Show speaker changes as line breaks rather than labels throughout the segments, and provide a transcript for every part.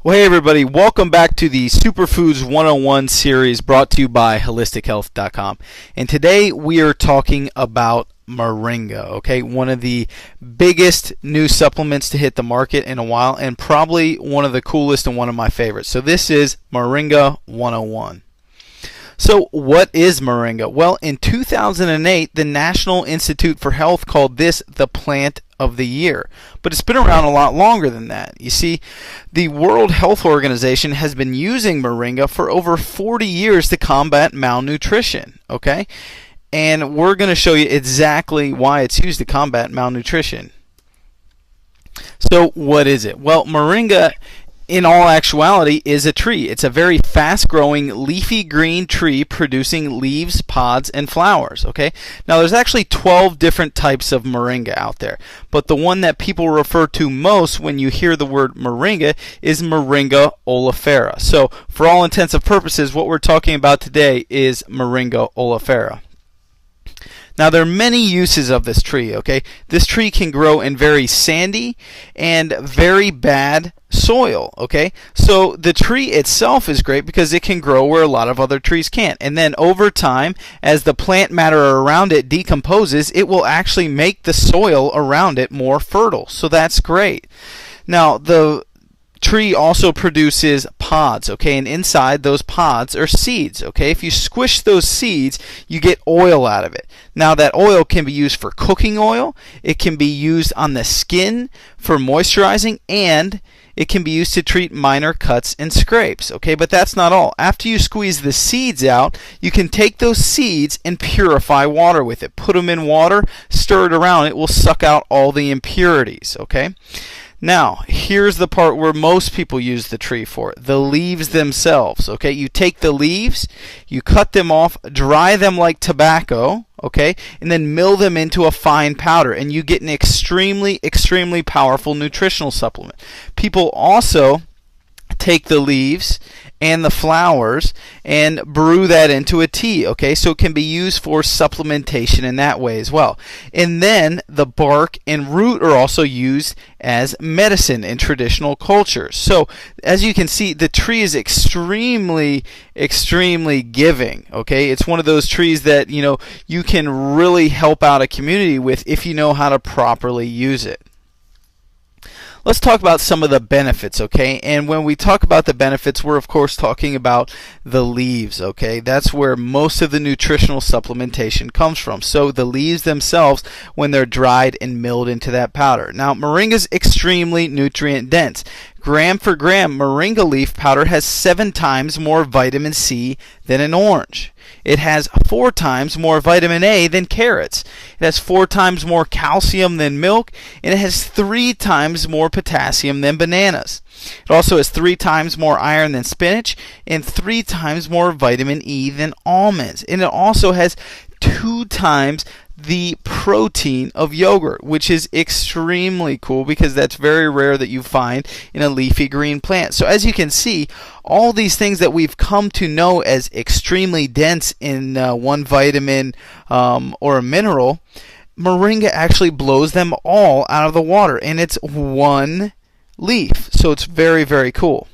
Well, hey everybody, welcome back to the Superfoods 101 series brought to you by holistichealth.com. And today we are talking about Moringa, okay? One of the biggest new supplements to hit the market in a while, and probably one of the coolest and one of my favorites. So this is Moringa 101. So what is Moringa? Well, in 2008, the National Institute for Health called this the plant of the year. But it's been around a lot longer than that. You see, the World Health Organization has been using Moringa for over 40 years to combat malnutrition, okay? And we're going to show you exactly why it's used to combat malnutrition. So what is it? Well, Moringa, in all actuality, is a tree. It's a very fast-growing leafy green tree producing leaves, pods, and flowers. Okay. Now, there's actually 12 different types of moringa out there, but the one that people refer to most when you hear the word moringa is Moringa oleifera. So, for all intents and purposes, what we're talking about today is Moringa oleifera. Now, there are many uses of this tree, okay? This tree can grow in very sandy and very bad soil, okay? So the tree itself is great because it can grow where a lot of other trees can't. And then over time, as the plant matter around it decomposes, it will actually make the soil around it more fertile. So that's great. Now, the tree also produces pods, okay, and inside those pods are seeds, okay. If you squish those seeds, you get oil out of it. Now, that oil can be used for cooking oil, it can be used on the skin for moisturizing, and it can be used to treat minor cuts and scrapes, okay. But that's not all. After you squeeze the seeds out, you can take those seeds and purify water with it. Put them in water, stir it around, it will suck out all the impurities, okay. Now, here's the part where most people use the tree for, the leaves themselves, okay? You take the leaves, you cut them off, dry them like tobacco, okay? And then mill them into a fine powder, and you get an extremely, extremely powerful nutritional supplement. People also take the leaves and the flowers and brew that into a tea, okay? So it can be used for supplementation in that way as well. And then the bark and root are also used as medicine in traditional cultures. So as you can see, the tree is extremely, extremely giving, okay? It's one of those trees that, you can really help out a community with if you know how to properly use it. Let's talk about some of the benefits, okay? And when we talk about the benefits, we're of course talking about the leaves, okay? That's where most of the nutritional supplementation comes from. So the leaves themselves, when they're dried and milled into that powder. Now, Moringa is extremely nutrient dense. Gram for gram, Moringa leaf powder has 7 times more vitamin C than an orange. It has 4 times more vitamin A than carrots. It has 4 times more calcium than milk, and it has 3 times more potassium than bananas. It also has 3 times more iron than spinach and 3 times more vitamin E than almonds. And it also has 2 times the protein of yogurt, which is extremely cool because that's very rare that you find in a leafy green plant. So as you can see, all these things that we've come to know as extremely dense in one vitamin or a mineral, Moringa actually blows them all out of the water, and it's one leaf. So it's very, very cool.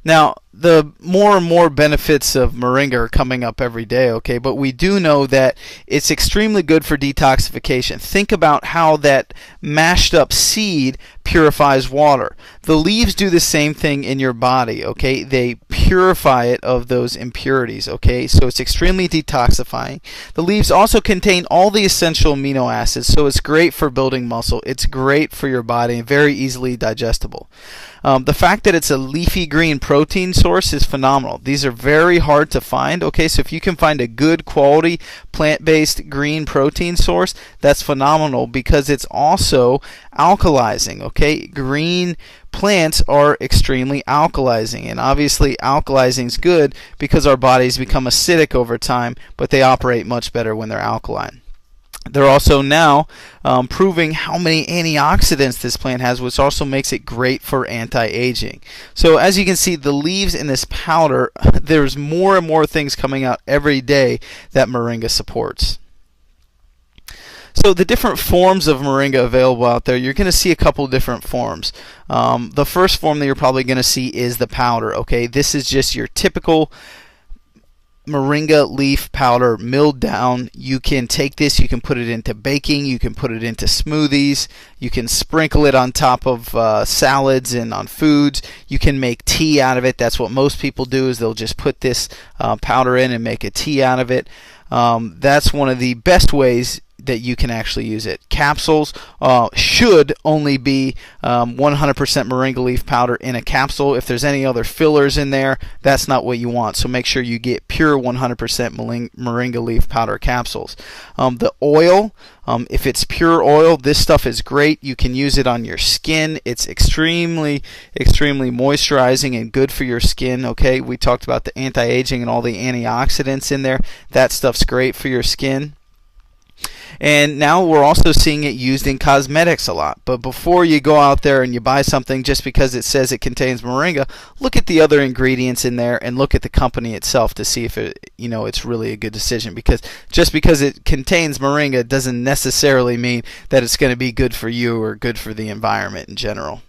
Now, the more and more benefits of Moringa are coming up every day, okay? But we do know that it's extremely good for detoxification. Think about how that mashed up seed purifies water. The leaves do the same thing in your body, okay? They purify it of those impurities, okay? So it's extremely detoxifying. The leaves also contain all the essential amino acids, so it's great for building muscle. It's great for your body and very easily digestible. The fact that it's a leafy green protein source is phenomenal. These are very hard to find, okay? So if you can find a good quality plant-based green protein source, that's phenomenal because it's also alkalizing, okay? Green plants are extremely alkalizing, and obviously alkalizing is good because our bodies become acidic over time, but they operate much better when they're alkaline. They're also now proving how many antioxidants this plant has, which also makes it great for anti-aging. So as you can see, the leaves in this powder, there's more and more things coming out every day that Moringa supports. So the different forms of moringa available out there, you're going to see a couple different forms. The first form that you're probably going to see is the powder. Okay, this is just your typical moringa leaf powder milled down. You can take this, you can put it into baking, you can put it into smoothies, you can sprinkle it on top of salads and on foods. You can make tea out of it. That's what most people do, is they'll just put this powder in and make a tea out of it. That's one of the best ways that you can actually use it. Capsules should only be 100% moringa leaf powder in a capsule. If there's any other fillers in there, that's not what you want. So make sure you get pure 100% moringa leaf powder capsules. The oil, if it's pure oil, this stuff is great. You can use it on your skin. It's extremely moisturizing and good for your skin. Okay, we talked about the anti-aging and all the antioxidants in there. That stuff's great for your skin. And now we're also seeing it used in cosmetics a lot. But before you go out there and you buy something just because it says it contains moringa, look at the other ingredients in there and look at the company itself to see if it's really a good decision. Because just because it contains moringa doesn't necessarily mean that it's going to be good for you or good for the environment in general.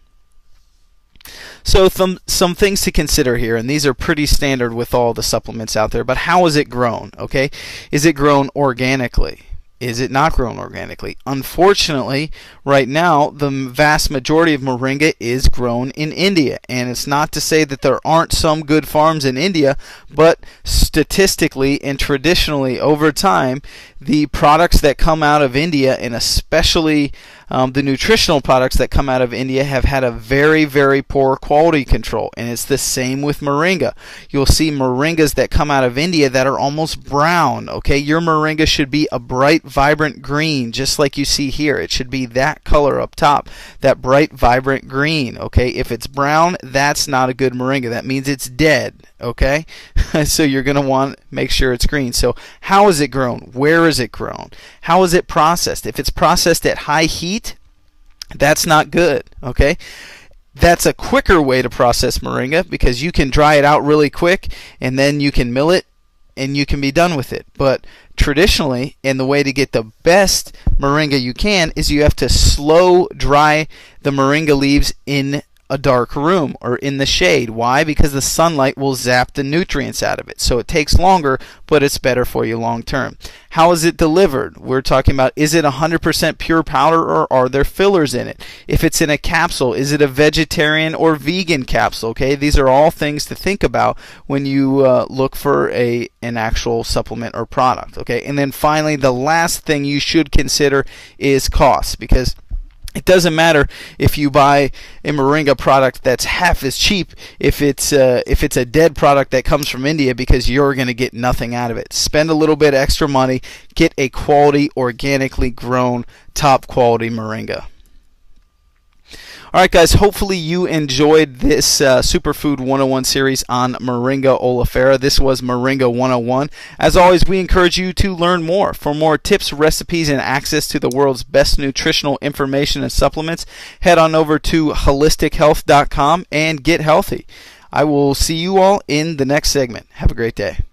So some things to consider here, and these are pretty standard with all the supplements out there. But how is it grown? Okay, is it grown organically? Is it not grown organically? Unfortunately, right now, the vast majority of moringa is grown in India. And it's not to say that there aren't some good farms in India, but statistically and traditionally over time, the products that come out of India, and especially the nutritional products that come out of India, have had a very poor quality control. And it's the same with moringa. You'll see moringas that come out of India that are almost brown. Okay, your moringa should be a bright, vibrant green, just like you see here. It should be that color up top, that bright, vibrant green. Okay, if it's brown, that's not a good moringa. That means it's dead. Okay, so you're going to want to make sure it's green. So how is it grown? Where is it grown? How is it processed? If it's processed at high heat, that's not good. Okay, that's a quicker way to process moringa because you can dry it out really quick and then you can mill it and you can be done with it. But traditionally, and the way to get the best moringa you can, is you have to slow dry the moringa leaves in a dark room or in the shade. Why? Because the sunlight will zap the nutrients out of it. So it takes longer, but it's better for you long term. How is it delivered? We're talking about, is it 100% pure powder or are there fillers in it? If it's in a capsule, is it a vegetarian or vegan capsule? Okay, these are all things to think about when you look for an actual supplement or product. Okay, and then finally, the last thing you should consider is cost, because it doesn't matter if you buy a moringa product that's half as cheap if it's a dead product that comes from India, because you're going to get nothing out of it. Spend a little bit extra money, get a quality, organically grown, top quality moringa. Alright guys, hopefully you enjoyed this Superfood 101 series on Moringa oleifera. This was Moringa 101. As always, we encourage you to learn more. For more tips, recipes, and access to the world's best nutritional information and supplements, head on over to holistichealth.com and get healthy. I will see you all in the next segment. Have a great day.